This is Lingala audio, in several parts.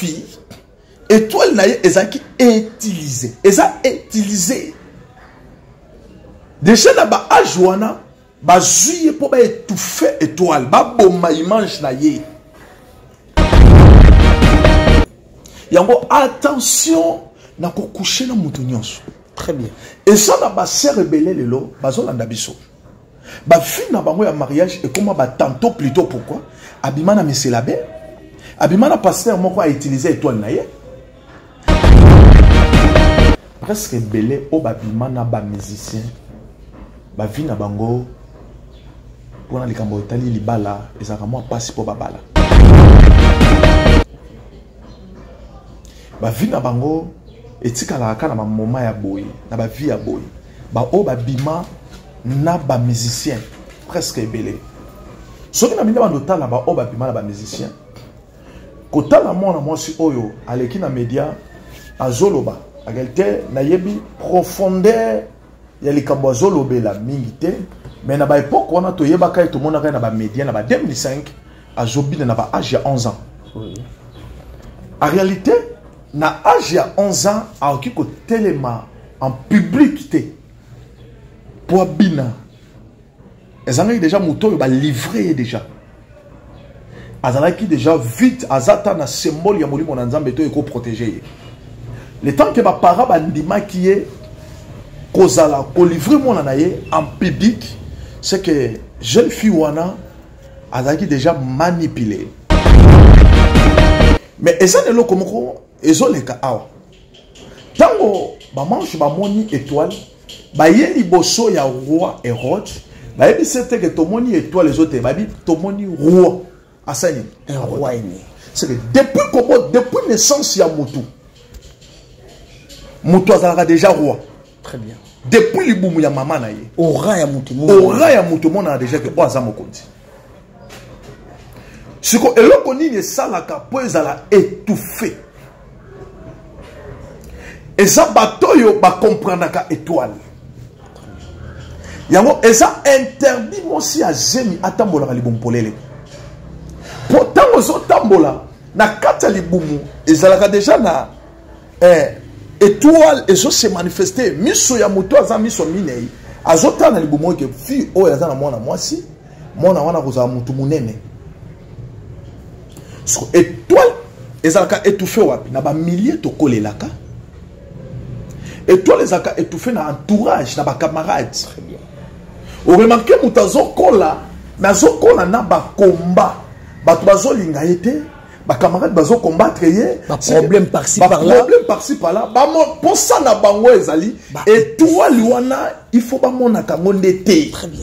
fille étoile na ye ezaki utilisé eza utilisé déjà na ba âge wana ba zuye po ba étouffer étoile ba bomba image na ye yango attention na ko coucher na mutu nyonso. Très bien. Et ça na ba sœur rebelle lelo bazolanda biso ba fille na bango ya mariage et comment ba tantôt plutôt pourquoi abimana monsieur l'abbé abimana pasteur moko a utilisé étoile na ye presque belé o babimana ba musicien ba vie na bango pona likambo etali libala ezaka moi passe po babala ba vie na bango etikala kana ba moment ya boy na ba vie ya boy ba o babima na ba musicien presque belé soki na binda bandotala ba o babima na ba musicien kotala mona mwasi oyo aleki na media azoloba agelte na yebi profondeur ya likambo azolobela mingi te mais na ba époque wana to yebaka to mona na ba media na ba 2005 azobina na ba âge ya 11 ans. Oui. En réalité na âge ya 11 ans aoki ko telema en public te pour bina ezanga déjà moto ba livré déjà azalaki déjà vite azata na symbole ya molimo na nzambe to eko protéger le temps que ba para bandima qui est kozala ko livrer mona na ye en public c'est que jeune fille wana azalaki déjà manipulé mais eza de loko moko ezoleka awa tango ba manche ba moni étoile ba ye liboso ya roi Hérode ba yebi c'était que to moni étoile les autres ba bi to moni roi asani un roi aîné. C'est que depuis naissance ya mutu mutu azalaka déjà roi. Très bien. Depuis libumu ya mama na ye aura ya mutu mona déjà que o azamo konti siko eloko nini salaka po ezala étouffé eza batoyo ba comprendaka étoile yango eza interdit mosi a zemi atambola libumu polele pourtant ozo tambola na kata libumu ezalaka déjà na étoile ezo se manifester miso ya moto aza miso minei azota na libumu ke fi o ya na mwana mwasi mwana wana kozala mutu munene so étoile ezalaka étouffé wapi na ba milliers to kolelaka étoile ezalaka étouffé na entourage na ba camarades. Très bien. O remarqué mutazo kola na zo kola na ba combat bato bazo linga yete ba camarades bazo combattre ye ba problème par-ci par-là problème par-ci par-là ba pour ça na bango ezali étoile wana il faut ba mona kango ndete. Très bien.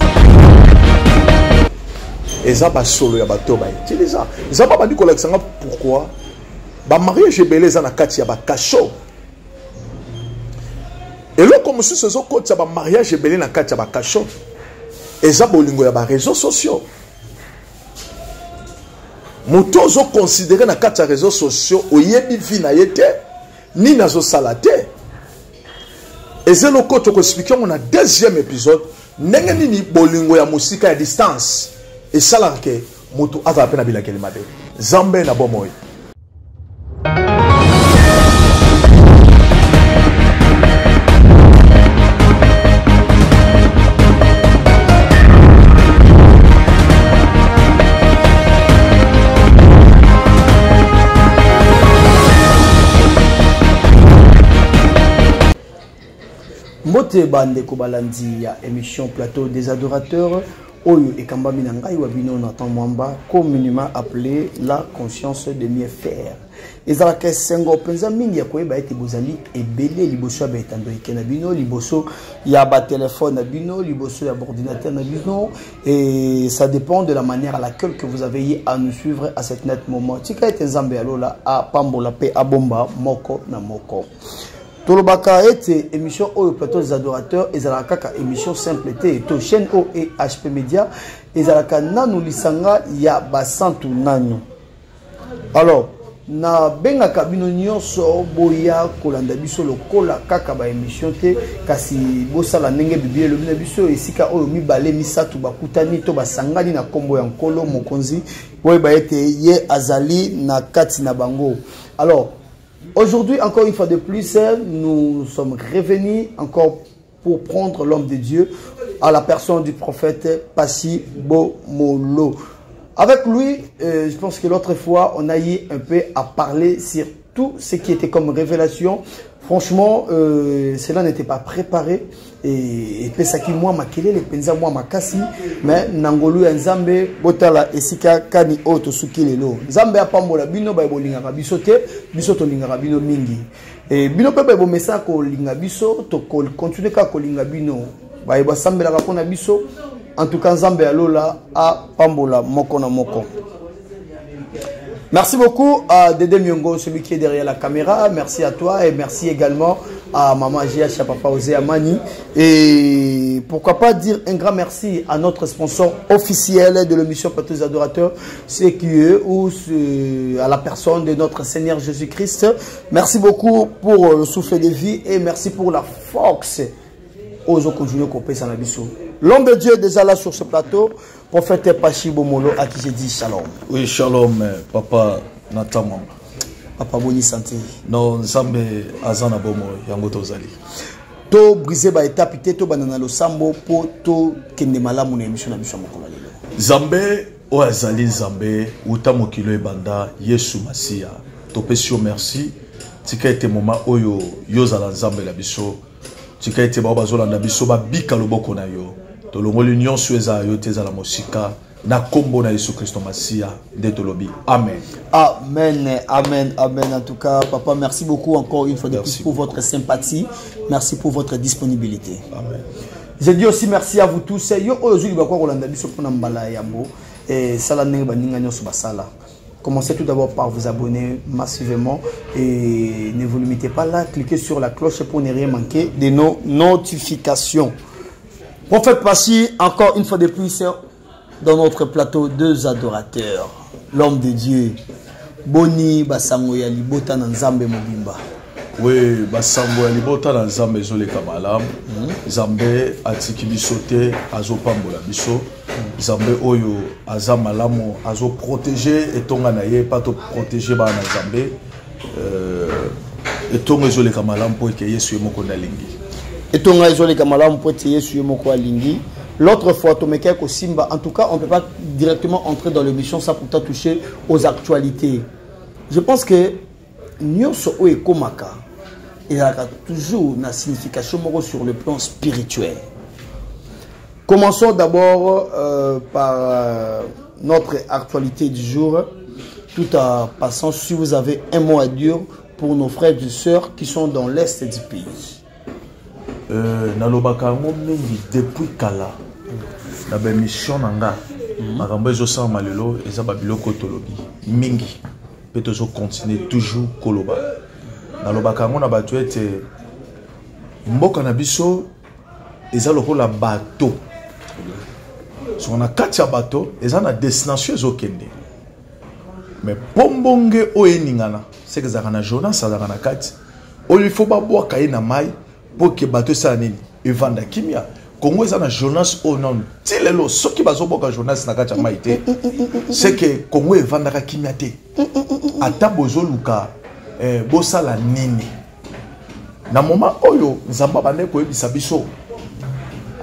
Eza ba solo ya bato ba utiliser eza ba bandi kolakisanga pourquoi ba mariage ebele eza na kati ya ba cachot et là comme si ce sont côté ba mariage ebele na kati ya ba cachot eza bolingo ya ba réseaux sociaux moto zo considérer na kati ya réseaux sociaux oyebi vi na yete ni nazo salate eza le côté ko expliquer on a deuxième épisode ndenge nini bolingo ya musika ya distance et ça là que moto aza pena bila kelima te zambe na bomoy. Mbote bande ko balandi ya émission Plateau des Adorateurs Oyo et Kambami Nangai Wabino Nathan Mwamba, communément appelé la conscience de mieux faire. Et ça la sengo penza mingi ya koyeba ete bozali ebele liboso ya betando ikena bino liboso ya ba téléphone na bino liboso ya ordinateur na bino et ça dépend de la manière à laquelle que vous avez à nous suivre à cet net moment. Tika ete nzambe alola a pambola pe abomba moko na moko. Tolobaka ete émission Oyo Plateau des Adorateurs ezalaka kaka émission simple te to chaîne O et HP Media ezalaka nanu lisanga ya basantu nanu. Alors na benga kabino nyonso boya kolanda biso lokola kaka ba émission te kasi bosala ndenge bibie le bina biso esika oyo mibale misatu bakutani to basangani na kombo ya nkolo mokonzi boye ba ete ye azali na kati na bango. Alors aujourd'hui encore une fois de plus nous sommes revenus encore pour prendre l'homme de Dieu à la personne du prophète Passy Bomolo. Avec lui, je pense que l'autre fois, on a eu un peu à parler sur tout ce qui était comme révélation. Franchement, cela n'était pas préparé. Et ça qui moi makele le penza moi makasi mais nangolu ya nzambe botala esika kani oto sukilelo nzambe apambola bino ba bolinga biso te biso to linga bino mingi et bino pe bo mesa ko linga biso to continuer ka ko linga bino ba ba sambela ka pona biso. En tout cas, Nzambe Alola a Pambola Moko na Moko. Merci beaucoup à Dédé Myongo, celui qui est derrière la caméra. Merci à toi et merci également à Maman GH, à Papa Osé Amani. Et pourquoi pas dire un grand merci à notre sponsor officiel de l'émission Plateau des Adorateurs, CQE, ou à la personne de notre Seigneur Jésus-Christ. Merci beaucoup pour le souffle de vie et merci pour la force. Oso continuer à couper sans abisso. L'homme de Dieu est déjà là sur ce plateau, prophète Passy Bomolo, à qui j'ai dit shalom. Oui, shalom, papa Natama. Papa Boni santé. Non, Nzambe azana bomo yango tozali. To brisé ba étape to banana lo sambo po to kende malamu na émission na biso mokolo lelo. Nzambe o azali Nzambe uta mokilo ebanda Yesu Masia. To pesio merci. Tika ete moment oyo yozala Nzambe la biso. Tika ete ba bazolanda biso ba bika loboko na yo. To longoli nyonso eza yo teza la mosika na kombo na Yesu Christo Masia de tolobi. Amen. Amen, amen, amen. En tout cas, papa, merci beaucoup encore une fois de plus pour votre sympathie. Merci pour votre disponibilité. Amen. Je dis aussi merci à vous tous. Yo aujourd'hui ba ko landa biso pona mbala yambo et sala ndenge baninga nyonso basala. Commencez tout d'abord par vous abonner massivement et ne vous limitez pas là. Cliquez sur la cloche pour ne rien manquer de nos notifications. Prophète Passy, encore une fois de plus, dans notre plateau, deux adorateurs. L'homme de Dieu, Boni Basango ya Libota na Nzambe Mobimba. Oui, Basango ya Libota na Nzambe Zole Kamalam. Nzambe atiki biso te azo pambola biso. Nzambe oyo aza malamu azo protéger etonga na ye pas to protéger ba na Nzambe etonga Zole Kamalam po ke Yesu moko na lingi. Etonga Zole Kamalam po ke Yesu moko lingi. L'autre fois, Simba, en tout cas, on ne peut pas directement entrer dans l'émission sans pourtant toucher aux actualités. Je pense que Nyonso Oe Komaka, il a toujours une signification sur le plan spirituel. Commençons d'abord par notre actualité du jour, tout en passant, si vous avez un mot à dire pour nos frères et sœurs qui sont dans l'est du pays. Nalobaka mingi depuis kala na ba mission nanga makambo ezo sa malelo eza ba biloko tolobi mingi pe tozo continuer toujours koloba nalobaka ngo na batu ete mboka na biso eza lokola bateau so na kati ya bateau eza na destination ezokende mais pombonge oyeningana c'est que zaka na Jonas azaka na kati oyo il faut ba bwaka ye na mai pour que bateau ça nini evanda kimia Congo est na Jonas au non tilelo ce qui bazo boka Jonas na kati maite c'est que Congo evanda ka kimia te ata bozo luka bosala nini na moment oyo nzamba bande ko ebisa biso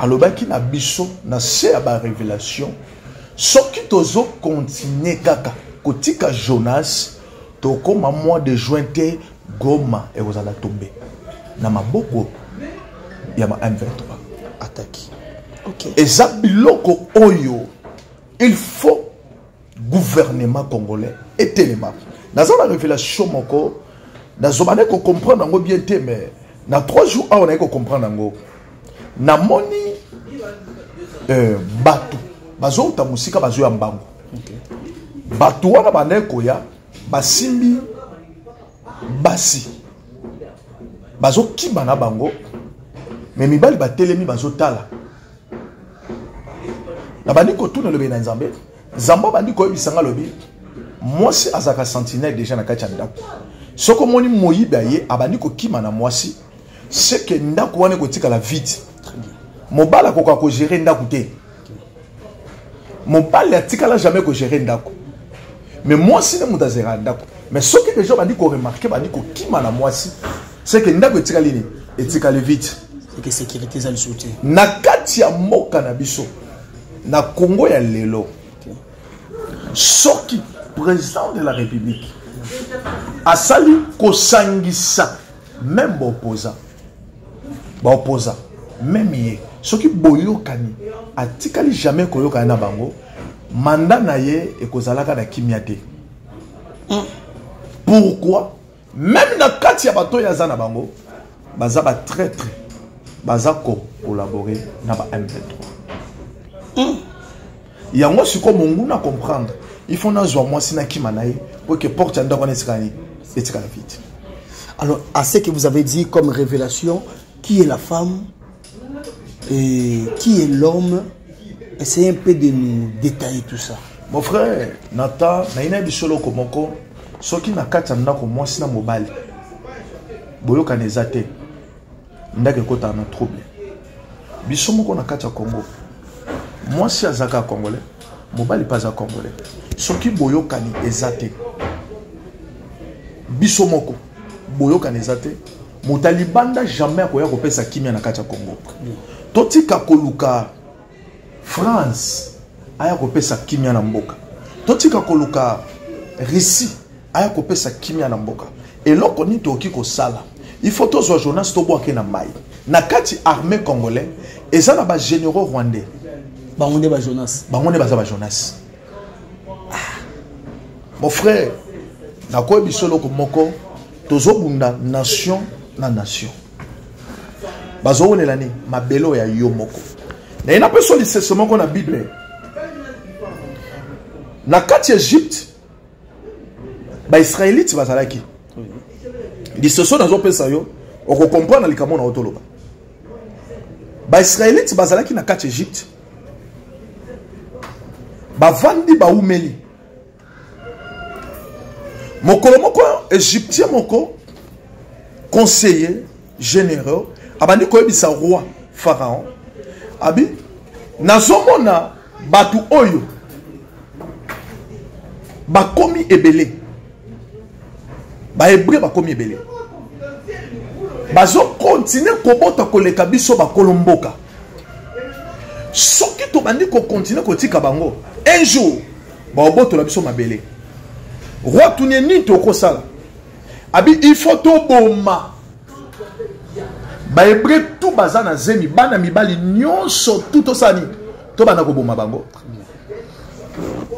alobaki na biso na se ya ba révélation soki tozo continuer kaka kotika Jonas to koma mois de juin te Goma et vous allez tomber na maboko ya ma M23 attaque. OK. Et ça biloko oyo il faut gouvernement congolais et téléma. Dans la révélation moko na zobane ko comprendre ngo bien té mais na 3 jours on a ko comprendre ngo na moni batu bazo ta musika bazo ya mbango. OK. Batu wana baneko ya basimbi basi bazo kimba na bango mais mibali batelemi bazo tala na bandi ko tuna lobe na Nzambe Nzamba bandi ko ebisanga lobi mwasi azaka sentinelle déjà na kati ya ndako soko moni moyibi aye abandi kokima na mwasi c'est que ndako wana kotikala vite mobala koka ko gérer ndako te mobala atikala jamais ko gérer ndako mais mwasi ne mutazera ndako mais ce que les gens bandi ko remarquer bandi kokima na mwasi c'est que ndako etikala nini etikala vite c'est que sécurité za soutien na kati ya mboka na biso na Congo ya lelo soki président de la République asali kosangisa même opposant même ye soki boyokani atikali jamais koyokana na bango mandat na ye ekozalaka na kimia te pourquoi même na kati ya bato ya za na bango baza ba traître baza ko collaborer na ba M23 yango siko mongu na comprendre il faut nazwa mwasi na kima na ye pour que porte ndako na etikani etikala vite. Alors à ce que vous avez dit comme révélation, qui est la femme et qui est l'homme, essayez un peu de nous détailler tout ça. Mon frère Nata na ina bisolo komoko soki na kati ya ndako mwasi na mobali boyoka nezate ndake kota na trouble biso moko na kati ya Congo mwasi azaka congolais mobali pas za congolais soki boyokani ezate biso moko boyokani ezate mutalibanda jamais akoya kopesa kimia na kati ya Congo totika koluka France aya kopesa kimia na mboka totika koluka Russie aya kopesa kimia na mboka eloko ni toki kosala il faut tozwa Jonas tobo akena mai na kati armée congolais ezana ba généraux rwandais bangonde ba Jonas mon frère na ko bisolo ko moko tozobunda nation na nation bazoonela ni mabelo ya yo moko na ina peso lisesement ko na Bible na kati Egypte ba Israélite bazalaki liseso nazo pesa yo oko comprendre likamo na otoloba ba Israélite bazalaki na kati Egypte ba vandi ba umeli mokolo moko égyptien moko conseiller généraux abandi koyebisa roi pharaon abi nazomona batu oyo bakomi ebele ba hébreu bakomi ebele bazo continuer kobota koleka biso bakolomboka soki to bandi ko continuer kotika bango un jour ba oboto la biso mabele roi tunie ni to kosala abi il faut to boma ba hébreu tout bazana zemi bana mibali nyonso tout osani to bana ko boma bango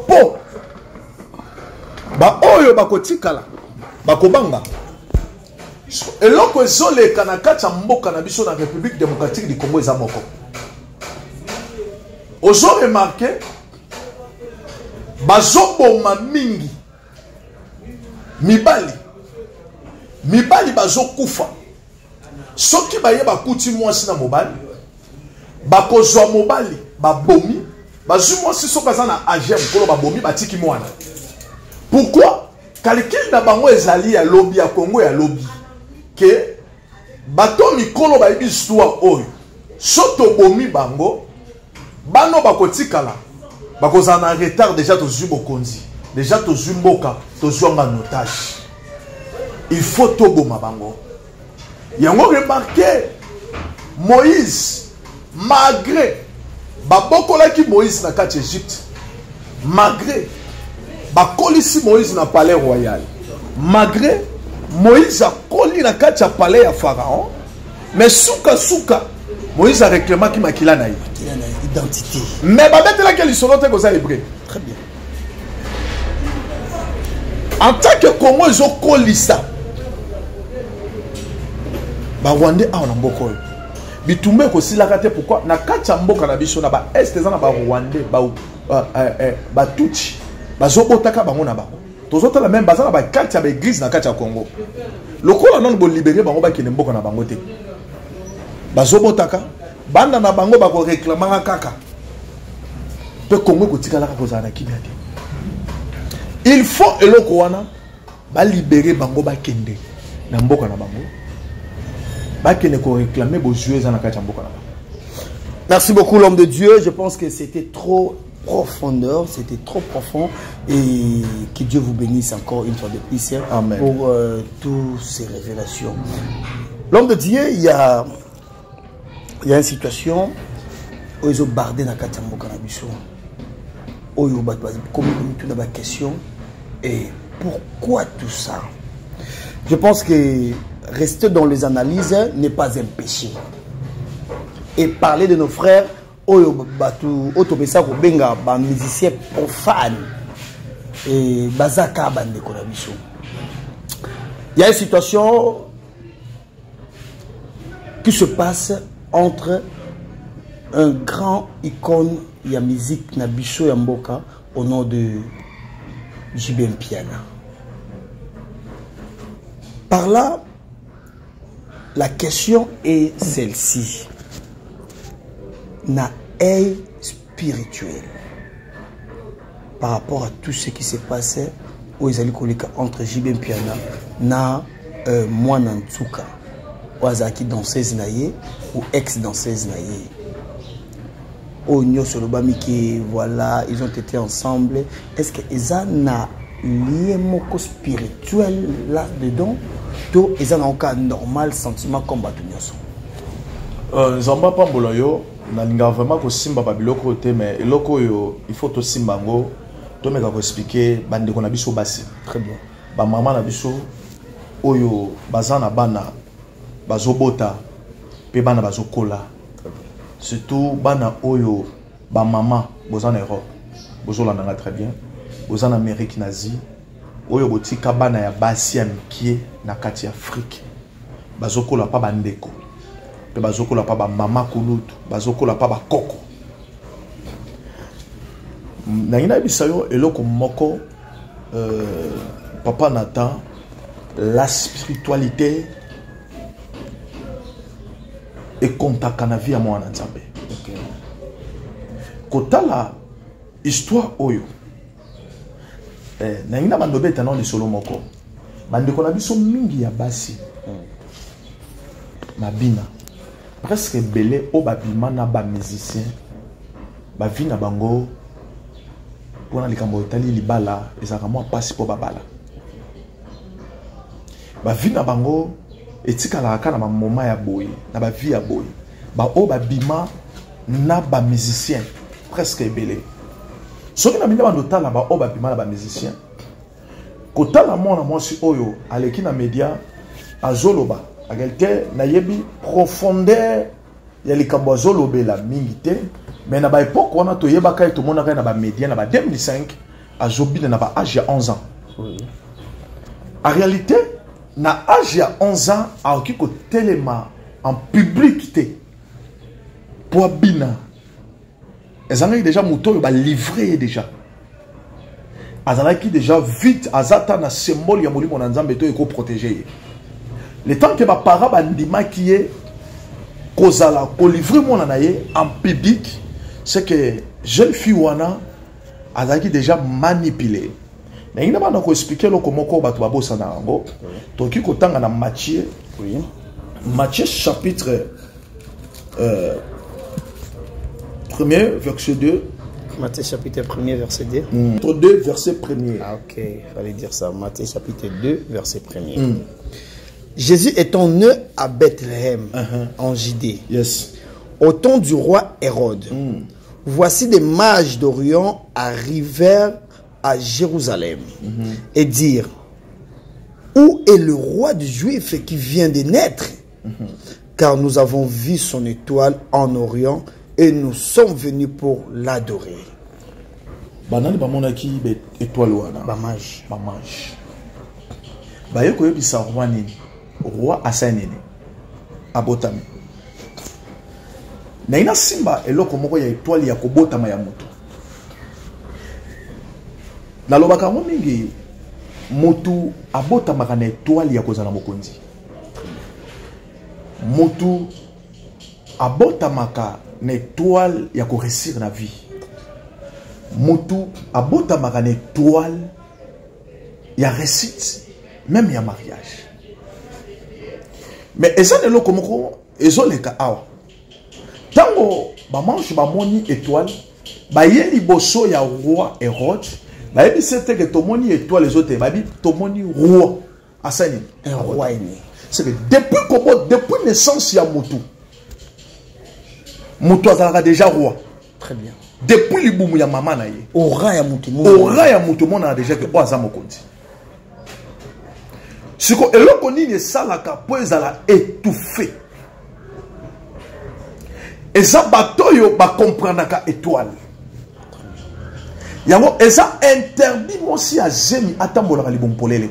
po ba oyo bakotikala bakobanga eloko ezoleka na kati ya mboka na biso na République démocratique du Congo eza moko ozo remarqué bazoboma mingi mibali bazokufa soki baye bakuti mwasi na mobali bakozwa mobali babomi bazwi mwasi soki aza na age mokolo babomi batiki mwana pourquoi calcul na bango ezali ya lobi ya Congo ya lobi ke bato mikolo bayebi histoire oyo soto bomi bango bano bakotikala bakozala na retard déjà tozwi bokonzi déjà tozwi mboka tozwanga notage il faut toboma bango yango remarqué Moïse malgré babokolaki Moïse na kati Égypte malgré bakolisi Moïse na palais royal malgré Moïse a koli na kati ya palais ya Pharaon mais suka Moïse a réclamé ki makila na identité mais babetela ke lisolo te koza hébreu très bien en tant que Congo ezokolisa ba Rwandais a na mboka oyo bitumba ekosilaka te pourquoi na kati ya mboka na biso na ba est eza na ba Rwandais ba Tutsi bazobotaka bango na bango tozotala même baza na ba kati ya ba église na kati ya Congo lokola non bo libérer bango ba kene mboka na bango te bazobotaka banda na bango bako réclamera kaka pe Congo kotikala ka kozana kimia te il faut eloko wana ba libérer bango ba kende na mboka na bango ba kende ko réclamer bo jouer za na kati mboka na bango. Merci beaucoup l'homme de Dieu, je pense que c'était trop profondeur, c'était trop profond et que Dieu vous bénisse encore une fois de plus. Amen. Pour toutes ces révélations. L'homme de Dieu, il y a une situation où ils ont bardé dans la Katiambo-Kanabiso. Où ils ont une question. Et pourquoi tout ça? Je pense que rester dans les analyses n'est pas un péché. Et parler de nos frères, musiciens profanes et bazaka bande Kanabiso. Il y a une situation qui se passe entre un grand icône de la musique Nabiso Yamboka au nom de JB Mpiana. Par là, la question est celle-ci. Na œil spirituel par rapport à tout ce qui s'est passé où ils allaient entre JB Mpiana na moi Nantsuka. Wazaki danseuse naïe ou ex-danseuse naïe. Onyo Solobamiki, voilà, ils ont été ensemble. Est-ce qu'ils ont un lien spirituel là-dedans? Ou ils ont un normal sentiment comme Batunyoso? Zamba Pamboloyo, n'a vraiment que Simba Babiloko, mais il faut que Simbango, tu m'as expliqué, bande qu'on a biso bassi. Très bien. Ba maman na biso, Oyo, Bazana Bana. Bazobota pe bana bazokola surtout bana oyo ba maman bozan Europe bozolanda nga très bien bozan Amérique nazi oyo botika bana ya basi ya mikie na kati ya Afrique bazokola pa bandeko pe bazokola pa ba mama kulutu bazokola pa ba koko na ina bisayo eloko moko papa Nathan la spiritualité et contact na vie à moi en Nzambe. Kota la histoire oyo. Na ina bandobe tanon de solo moko. Bande ko na biso mingi ya basi. Mabina. Presque belé o babima na ba musicien. Ba vi na bango pona likambo tali libala ezaka mo pasi po babala. Ba vi na bango etika la kana mama ya boy na ba vie ya boy ba o ba bima na ba musicien presque ebelé soki na mina bando tala ba o ba bima na ba musicien kotala mona mwasi oyo aleki na media azoloba agelte na yebi profondeur ya likambo azolobela mingi te mais na ba époque wana to yeba kai to mona kai na ba media na ba 2005 azobina na ba âge ya 11 ans. Oui. En réalité na âge ya 11 ans a qui ko telema en public pour bina ezanga déjà moto ba livré déjà azalaki déjà vite azata na symbole ya molimo na Nzambe to eko protéger le temps que ba para bandima qui est kozala ko livrer mona na ye en public c'est que jeune fille wana azalaki déjà manipulé. Mais il n'a pas expliqué comment on va bosser na ngo. Donc il kotanga na Matthieu. Oui. Matthieu chapitre 1er verset 2. Matthieu chapitre 1er verset 2. 2 verset 1er. Ah OK, fallait dire ça. Matthieu chapitre 2 verset 1er. Jésus étant né à Bethléem en Judée. Yes. Au temps du roi Hérode. Voici des mages d'Orient arrivèrent à Jérusalem et dire: où est le roi des Juifs qui vient de naître? Car nous avons vu son étoile en Orient et nous sommes venus pour l'adorer. Banani bamonaki étoile wana bamage baye ko yebisa roi nini roi asanene abotami na ina simba eloko moko ya étoile ya kobotama ya moto. Nalobaka ngo mingi motu abota makana étoile ya kozana mokonzi. Motu abota maka na étoile ya ko réussir na vie. Motu abota makana étoile il y a réussite, même il y a mariage. Mais ça ne comme ils ont les cas. Tango, ba manche ba moni étoile, ba yeli bosso ya roi Hérode, ba yebi c'était que to moni étoile les autres, ba bi to moni roi asani, un roi aîné. C'est que depuis naissance ya mutu. Mutu azalaka déjà roi. Très bien. Depuis le boum ya maman na ye. Aura ya mutu. Aura ya mutu mon a déjà que o azamo konti. Siko eloko nini esalaka po ezala étouffé. Eza batoyo ba comprendaka étoile. Yango eza interdit mosi a zemi atambola ka libompolele.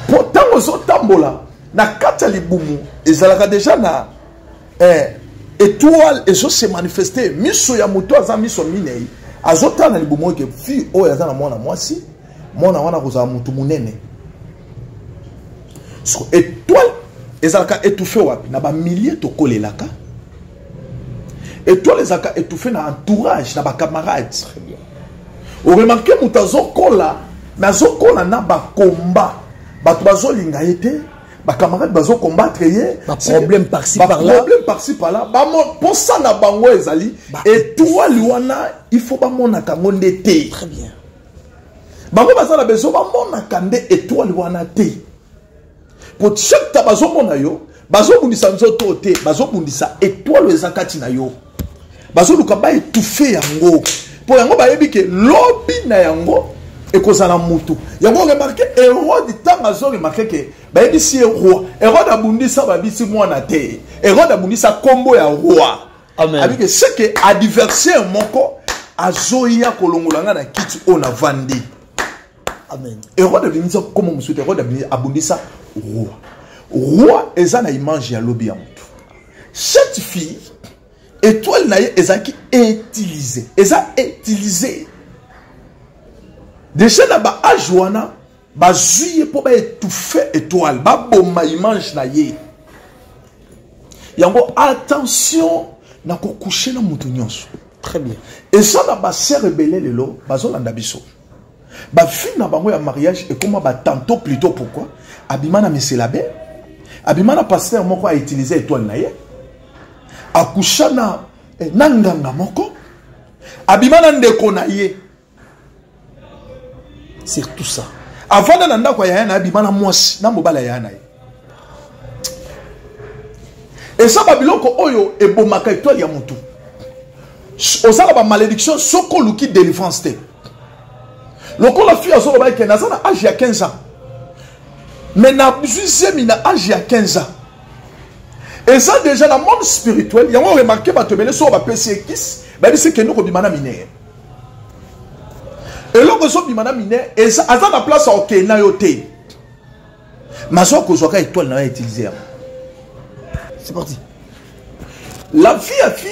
Pourtant ozo tambola na kata libumu ezalaka déjà na étoile ezo se manifester miso ya moto aza miso minei azota na libumu ke fi o ya na mwana mwasi mona wana kozala mutu munene. So étoile ezalaka étouffé wapi na ba milliers to kolelaka. Étoile ezalaka étouffé na entourage na ba camarades. Très bien. O remarquer mutazo kola na zo kola na ba combat. Bato bazo linga yete ba camarades bazo combattre ye ba problème par-ci par-là. Problème par-ci par-là. Ba pour ça na bango ezali étoile wana il faut ba mona kango ndete. Très bien. Bango bazala bezo ba mona kande étoile wana te. Pour chaque tabazo mona yo, bazo bundisa nzoto te, bazo bundisa étoile ezakati na yo. Bazo luka ba étouffer yango. Pour yango ba yebi ke lobi na yango ekozala mutu. Yango remarqué Hérode tant azo remarqué que ba yebi si roi. Hérode abundisa ba bisi mwana te. Hérode abundisa kombo ya roi. Amen. Avec ce que adversaire moko azoya kolongolanga na kiti ona vandi. Amen. Hérode abundisa comme musu Hérode abundisa roi. Roi eza na image ya lobi ya mutu. Cette fille étoile na ye ezaki utilisé. Eza utilisé. Déjà na ba âge wana ba zuye po ba étouffer étoile, ba bomba image na ye. Yango attention na ko coucher na mutu nyonso. Très bien. Et ça na ba sœur rebelle lelo bazolanda biso. Ba fille na bango ya mariage et comment ba tantôt plutôt pourquoi abimana monsieur l'abbé abimana pasteur moko a utilisé étoile na ye akusha na nganga moko abimana ndeko na ye. C'est tout ça. Avant na ndako ya na abimana mwasi na mobala ya na ye. Et ça babiloko oyo ebomaka étoile ya mutu. Osala ba malédiction soko luki délivrance te. Loko la fille azolo ba ke na sana âge ya 15 ans. Mais na deuxième na âge ya 15 ans. Et ça déjà dans le monde spirituel, il y a remarqué que tu as sur la PCX, c'est que nous avons bimana mine. Et là, nous avons bimana mine, et ça a la place à ok, na yote. Mais ça, que j'aurais étoile n'a utilisé. C'est parti. La fille à fille,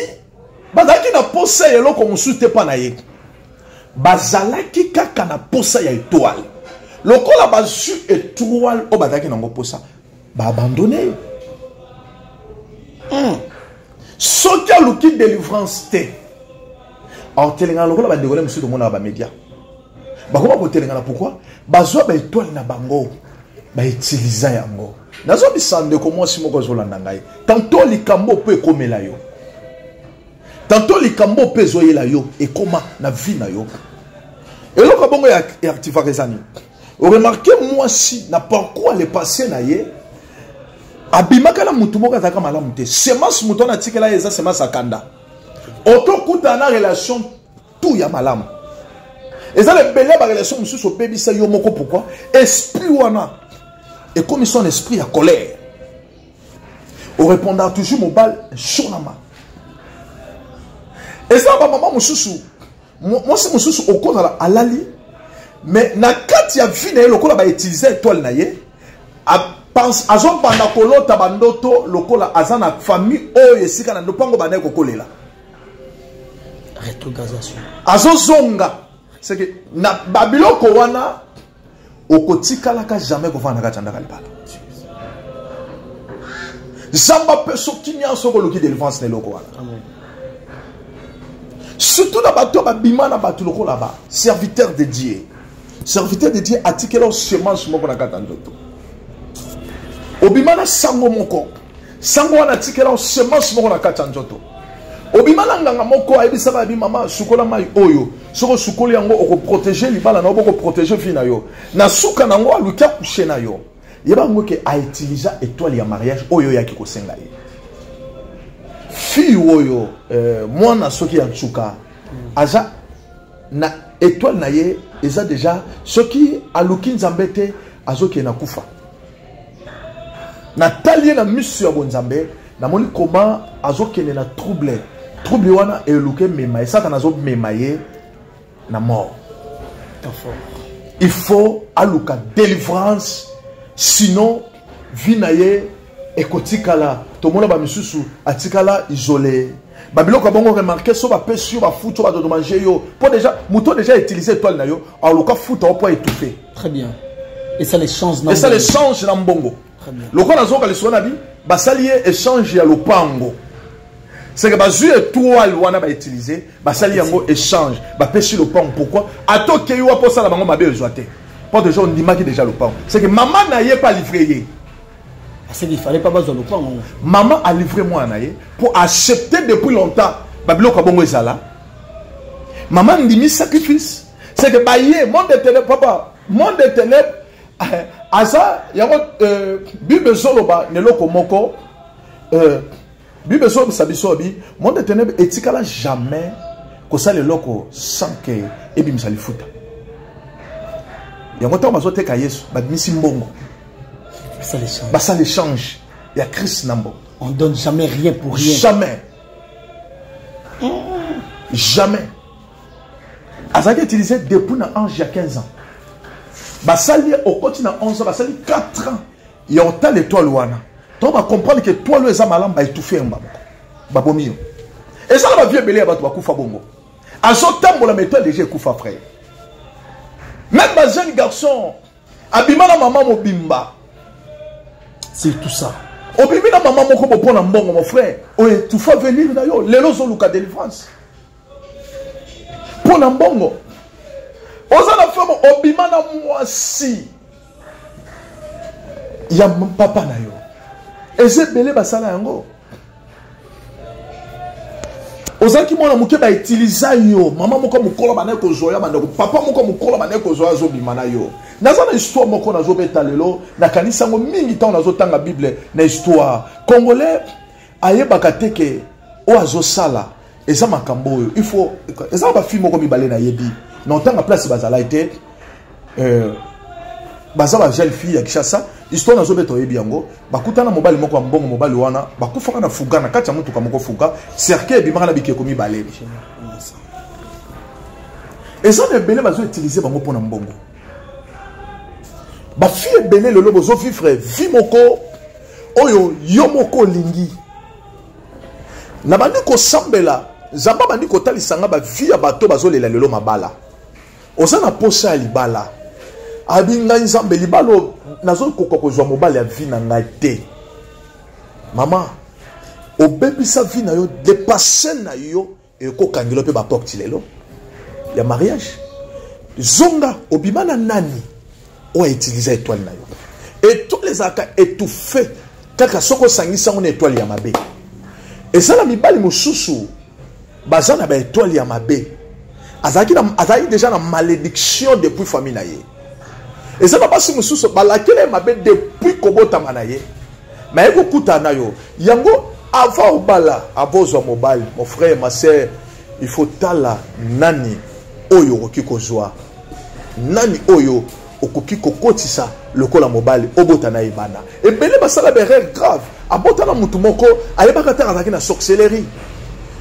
bazaki na posa yelo comme soute pas na ye. Bazalaki kaka na posa ya étoile. Lokola basu étoile o bazaki na ngo posa. Ba abandonné. Soki a l'outil de délivrance te. Alors telenga lokola ba dégolé monsieur de mon ba média. Ba comment ko telenga pourquoi? Bazwa ba étoile na bango. Ba utiliser yango. Nazo bisande comment si moko zolanda ngai. Tantôt likambo peut komela yo. Tantôt likambo peut zoyela yo et comment na vie na yo. Et là bongo ya activa rezani. Vous remarquez moi si na pourquoi le passé na ye abimaka na mutu moko azaka malamu te. Semence mutu na tikela eza semence akanda. Auto kuta na relation tout ya malamu. Eza le belé ba relation musu so baby sa yo moko pourquoi? Esprit wana. Et comme son esprit à colère. On répondra toujours mon bal sur la main. Et ça va maman mususu. Moi c'est mususu au cours à l'ali. Mais na kat ya vie na ye lokola ba utiliser étoile na ye. Pense azon banda kolota bandoto lokola azana famille o yesika na ndopango bana ko kolela. Rétrogradation. Azo zonga. C'est que na babiloko wana okotikalaka jamais kovanda katanda kalibala. Zamba peso kimia soko loki délivrance ne loko wana. Amen. Surtout na bato babima na bato loko là-bas, serviteur de Dieu. serviteur de Dieu atikela semence moko na kata nzoto obimana sango moko sango wana atikela semence moko na kata nzoto obimana nganga moko ayebisaka bi mama sukola mai oyo soko sukoli yango oko protéger libala na boko protéger vie na yo na suka nango aluka coucher na yo yeba ngo ke a utiliser étoile ya mariage oyo yaki kosenga ye fille oyo mwana soki ya tsuka aza na étoile na ye eza déjà soki aluki nzambe te azoki na kufa na talie na misu ya bonzambe na moni comment azokene na trouble wana eluke mema esaka nazo mema ye na mort. Il faut aluka délivrance sinon vie na ye ekotikala tomona ba misusu atikala isolé babiloko bongo remarquer so ba pesio ba futo ba domanger yo pour déjà mouton déjà utiliser étoile na yo aluka futo pour étouffer. Très bien. Et ça les change na mbongo. Très bien. Loko na zoka leso na bi basali échange ya lopango. C'est que bazu étoile wana ba utiliser basali yango échange ba pesi lopango pourquoi atoke yo pour ça la bango mabe ezoate. Pour déjà on dimaki déjà lopango. C'est que maman na ye pas livré. C'est qu'il fallait pas besoin de quoi. Maman a livré moi pour accepter depuis longtemps. Babilo kabongo ezala. Maman ndimi sacrifice. C'est que baye monde de ténèbres papa, monde de ténèbres asa yango bible soloba neloko moko bible soloba sabiso bi monde de ténèbres etikala jamais ko ça le loko sans que ebi misali futa. Yango ta bazo teka Yesu badimisi mbongo. Ça l'échange. Il y a Christ Nambo. On ne donne jamais rien pour rien. Jamais. Jamais. Azaki utilisé depuis l'ange il y a 15 ans. Basali au continent 11 ans, basali 4 ans. Il y a autant l'étoile wana. Donc on va comprendre que toi le zamalam va étouffer un babo. Babomio. Et ça va vieux belé abatou bakufa bongo. Azotambo la méthode déjà kufa frère. Même un jeune garçon abimana maman mobimba. C'est tout ça. Obimi na maman moko bopo na mbongo mon frère. Oye, tu faut venir na yo. Lelo zo luka délivrance. Pour na mbongo. Oza na femme obima na mwasi. Ya papa na yo. Eze belé basala yango. Oza ki mwana muke ba utiliser yo. Maman moko mukola ba na ko zoya bandeko. Papa moko mukola ba na ko zoya zo bima na yo. Naza na histoire moko nazo beta lelo na kanisa ngo mingi ta nazo tanga Bible na histoire congolais ayebaka teke o azo sala eza makambo oyo il faut eza ba film moko mibale na yebi na tanga place bazala été bazala jeune fille ya Kishasa histoire nazo beta yebi yango bakutana mobali moko ya mbongo mobali wana bakufaka na fuga na kati ya mutu kamoko fuga cercle bimaka na bikeko mibale eza na belé bazo utiliser bango pona mbongo. Ba fille belé le lobo zo vivre vie moko oyo yo moko lingi na bandi ko sambela zamba bandi ko talisanga ba vie ya bato bazolela lelo mabala osana posa libala abinga nzambe libalo nazo kokoko zwa mobali ya vie na ngate mama obebisa vie na yo dépasser na yo e ko kangelo pe ba porte lelo ya mariage zonga obimana nani on a utilisé étoile na yo. Et tous les actes étouffés kaka soko sangisa on étoile ya mabe. Et ça la mibali mususu bazana ba étoile ya mabe. Azaki déjà na malédiction depuis famille na ye. Et ça pas si mususu balakele mabe depuis kobota manaye. Mais eko kuta na yo. Yango avant obala avozo mobile mon frère ma sœur il faut tala nani oyo kokikozwa. Nani oyo okoki kokotisa lokola mobali obota na ibana et belé basala berre grave abota na mutu moko ayebaka ta azaki na sorcellerie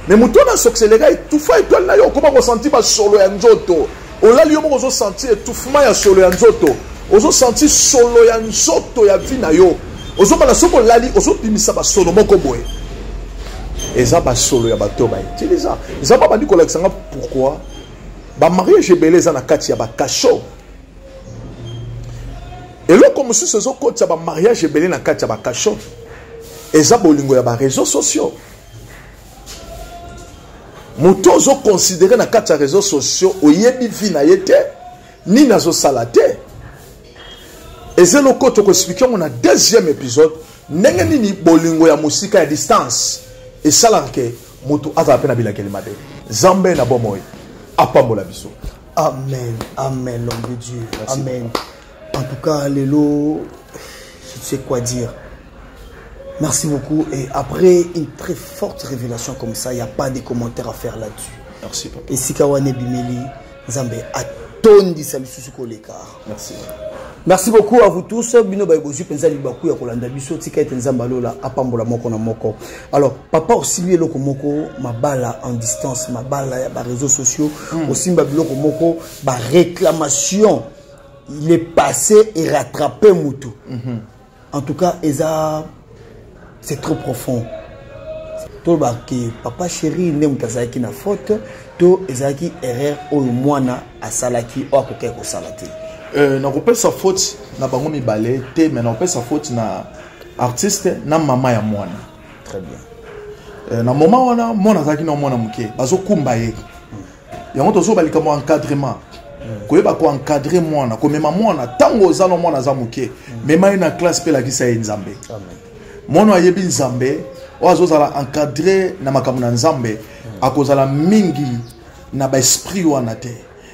mais mutu na sorcellerie tout fa étoile na yo comment ressentir ba solo ya nzoto olali yo moko zo sentir étouffement ya solo ya nzoto ozo sentir solo ya nzoto ya vie na yo ozo bala soko lali ozo bimisa ba solo moko boye eza ba solo ya bato ba utiliser eza ba bandi kolakisanga pourquoi ba mariage belé za na kati ya ba cachot. Et là, comme si ce sont un mariage belé na kati ya bakasho. Et ça, bolingo ya ba réseaux sociaux. Moto zo considéré na kati ya réseaux sociaux, oyebi vi na yete, ni nazo salate. Et c'est le côté que expliqué on a deuxième épisode ndenge nini bolingo ya musika ya distance et ça que moto aza pena bila kelimate Zambe na bomoy apambola biso. Amen, amen, l'homme de Dieu. Merci. Amen. En tout cas, Lélo, je sais quoi dire. Merci beaucoup. Et après une très forte révélation comme ça, il n'y a pas de commentaires à faire là-dessus. Merci, papa. Et si Kawane Bimeli, Zambe, à ton dissalusuko l'écart. Merci. Merci beaucoup à vous tous. Bino Baïbozu, Penzali Bakou, Yakolanda Biso, Tika et Nzambalola, Apambola Moko na Moko. Alors, papa aussi, lui, Loko Moko, ma balle en distance, ma balle à réseaux sociaux, aussi, Babiloko Moko, ma réclamation, il est passé et rattrapé Moutou. En tout cas, Eza, c'est trop profond. Tout papa chéri, n'est pas qui na faute, tout Ezaki erreur au moana à Salaki, ou à Kokeko Salati. Na kopé sa faute na bango mi balé té mais na kopé sa faute na artiste na mama ya mwana. Très bien. Na moment wana mwana zaki na mwana muke bazo kumba ye. Yango tozo balika mo encadrement. Koyeba ko encadrer mwana ko mema mwana tango zalo mwana za muke mema na classe pe la kisa ye Nzambe. Amen. Mwana ayebi Nzambe ozo zala encadrer na makambo na Nzambe akozala mingi na ba esprit wana te.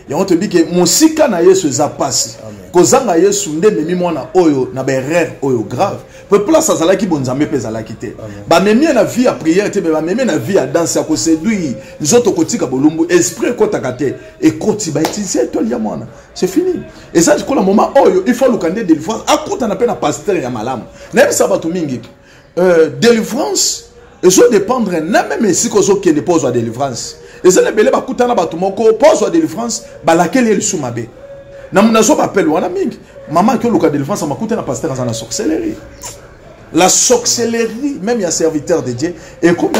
Yango te bike musika na Yesu eza pasi. Kozanga Yesu nde memi mwana oyo na ba erreur oyo grave. Pe place azala ki bonzambe pe zala kite. Ba memi na vie à prière te ba memi na vie à danse ko séduire nzoto kotika bolumbu esprit kotaka te et koti ba utiliser to lia mwana. C'est fini. Et ça ko la moment oyo il faut lukande délivrance akuta na pe na pasteur ya malamu. Na bisa batu mingi. Délivrance et ça dépendre na même si ko zo kende pose à délivrance. Et ça, les belés bakutana batumoko pose la délivrance, laquelle est le soumabe. Na munazo appelle wana mingi. Maman qui a le délivrance, ça m'a coûté na pasteur dans la sorcellerie. La sorcellerie, même il y a serviteur de Dieu, et comme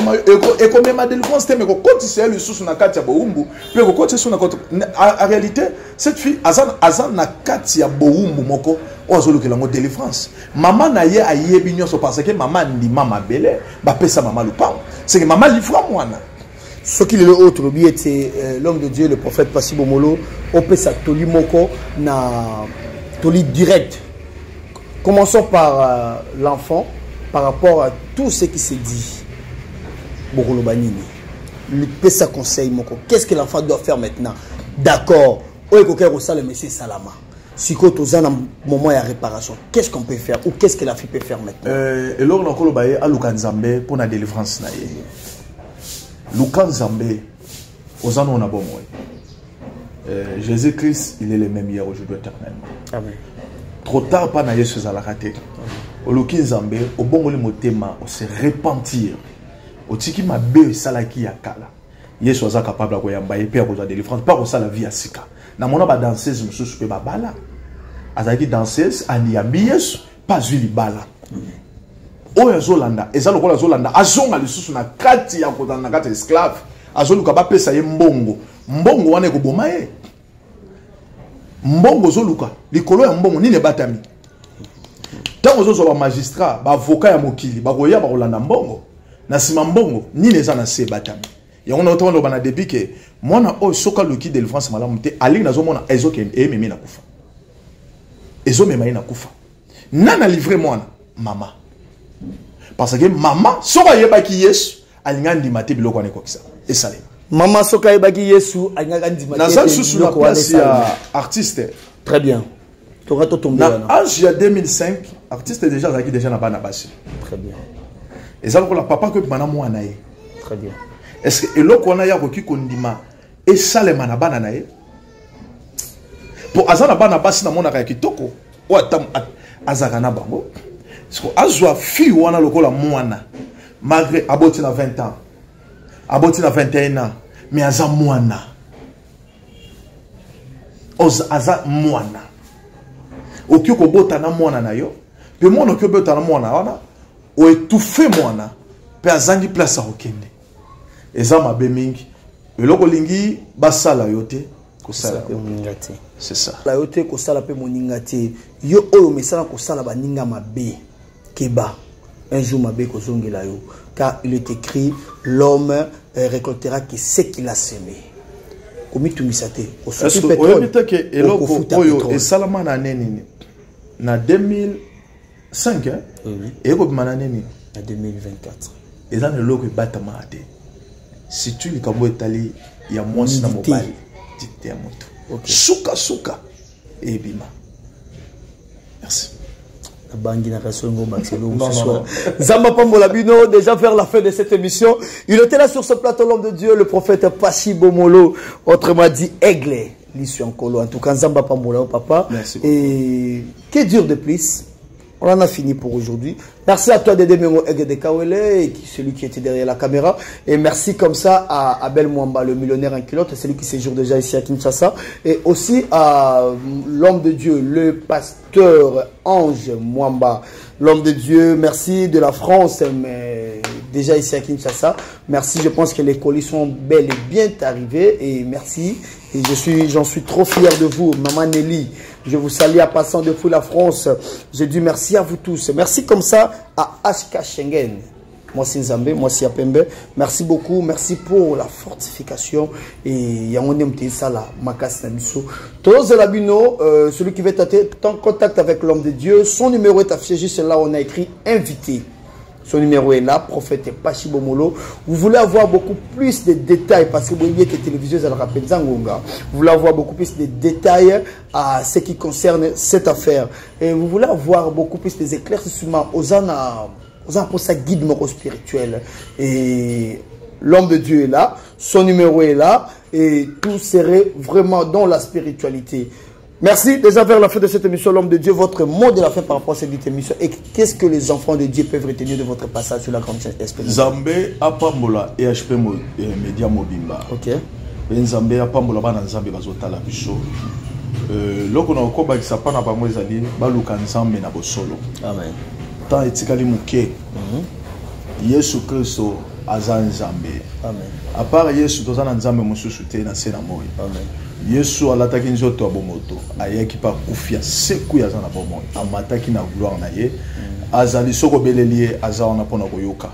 ma délivrance, mais quand tu es le sous na katia boumbu, puis quand tu es na en réalité, cette fille azan na katia boumbu moko, on a le langue délivrance. Maman na ye aye bignon parce que maman ndi mama belé, ba pesa maman le pain. C'est que maman livre moi na. Ce qui est l'autre, c'est l'homme de Dieu, le prophète Passi Bomolo, on peut sa toli moko na toli direct. Commençons par l'enfant, par rapport à tout ce qui s'est dit. Bokolo Banini. Le pesa conseil moko. Qu'est-ce que l'enfant doit faire maintenant? D'accord. Oyekoke Rosale Messie Salama. Si quand on a un moment de réparation, qu'est-ce qu'on peut faire ou qu'est-ce que la fille peut faire maintenant? Et là on a encore le à Lukanzambe pour la délivrance na ye. Lukan Zambé, aux années on a bon Jésus-Christ, il est le même hier, aujourd'hui, éternellement. Amen. Trop tard, pas na Yesu za la raté. Au Lukan Zambé, au bon le motema, on se repentir. Au tiki ma be salaki ya kala. Yesu za capable de yamba et père aux délivrance, pas au la vie à sika. Na mona ba danseuse monsieur super babala. Azaki danseuse ani yambi Yesu, pas zuli bala. Oya Zolanda, eza lokola Zolanda, azonga lisusu na kati ya kota na kati esclave, azoluka ba pesa ye mbongo. Mbongo wana ko boma ye. Mbongo zoluka, likolo ya mbongo nini batami. Tango zozo ba magistrat, ba avocat ya mokili, ba koya ba kolanda mbongo. Na sima mbongo, nini eza na se batami. Ya ona otondo bana debike, mwana o soka luki de France malamu te, ali nazo mona ezoke memi na kufa. Ezo mema na kufa. Nana livrer mwana, mama. Parce que maman, soka yebaki Yesu, alinga ndimate biloko ane kokisa. Esale. Maman soka yebaki Yesu, alinga ndimate. Nazal sous la place ya artiste. Très bien. T'auras tout tombé là. Âge ya 2005, artiste déjà zaki déjà na bana basi. Très bien. Et ça la papa que mana mwana ye. Très bien. Est-ce que eloko wana ya koki kondima esale mana bana na ye? Pour azana bana basi na mona ka kitoko, o atam azaka na bango. Azwa fille wana lokola mwana malgré aboti na 20 ans aboti na 21 ans mais aza mwana aza mwana okiko bota na mwana na yo pe mwana okiko bota na mwana wana o étouffer mwana pe azangi place a okende eza mabe mingi eloko lingi basala yote kosala pe moningati c'est ça la yote kosala pe moningati yo oyo mesala kosala baninga mabe Keba, un jour ma béco zongelayo, car il est écrit l'homme récoltera ce qu'il a semé. omitungisa te est-ce que oyebi te ke eloko oyo esalama na nini na 2005 ekobima na nini na 2024 eza na eloko ebatama te surtout likambo etali ya mwasi na mobali tite ya moto suka ebima. Merci. Zamba Pambola Bino, déjà vers la fin de cette émission, il était là sur ce plateau, l'homme de Dieu, le prophète Pachi Bomolo, autrement dit Aigle, l'issue en colo. En tout cas, Zamba Pambola, papa. Merci. Et que dire de plus? On en a fini pour aujourd'hui. Merci à toi, Dédé Mengo Egede Kawele, celui qui était derrière la caméra. Et merci comme ça à Abel Mwamba, le millionnaire en culotte, celui qui séjourne déjà ici à Kinshasa. Et aussi à l'homme de Dieu, le pasteur Ange Mwamba. L'homme de Dieu, merci de la France, mais déjà ici à Kinshasa. Merci, je pense que les colis sont bel et bien arrivés. Et merci. Et j'en suis trop fier de vous, Maman Nelly. Je vous salue à passant de fou la France. Je dis merci à vous tous. Merci comme ça à HK Schengen. Moi c'est Nzambe, moi c'est Apembe. Merci beaucoup, merci pour la fortification. Et Yangone Mtesala, Makas Namiso. Todos de Labino, celui qui veut être en contact avec l'homme de Dieu, son numéro est affiché juste là, on a écrit invité. Son numéro est là, prophète Pachi Bomolo. Vous voulez avoir beaucoup plus de détails, parce que vous voyez que la télévision, ça le rappelle Zangonga. Vous voulez avoir beaucoup plus de détails à ce qui concerne cette affaire. Et vous voulez avoir beaucoup plus d'éclaircissements aux ans pour sa guide spirituel. Et l'homme de Dieu est là, son numéro est là, et tout serait vraiment dans la spiritualité. Merci déjà vers la fin de cette émission, l'homme de Dieu, votre mot de la fin par rapport à cette émission. Et qu'est-ce que les enfants de Dieu peuvent retenir de votre passage sur la grande chaîne Espérance? Zambé apambola et HP Media Mobimba. Ok. Zambé apambola bana Zambé bazota la bicho. Loko na okoba kisapana ba mweza li baluka Nzambe na bosolo. Amen. Tant etikali muke. Yesu Kristo azan Nzambe. Amen. À part Yesu tozana Nzambe mususu te na sena moyo. Amen. Yesu alataki nzoto ya bomoto ayaki pa kufia seku ya zana bomo amataki na gloire na ye azali soko beleli azana pona koyoka.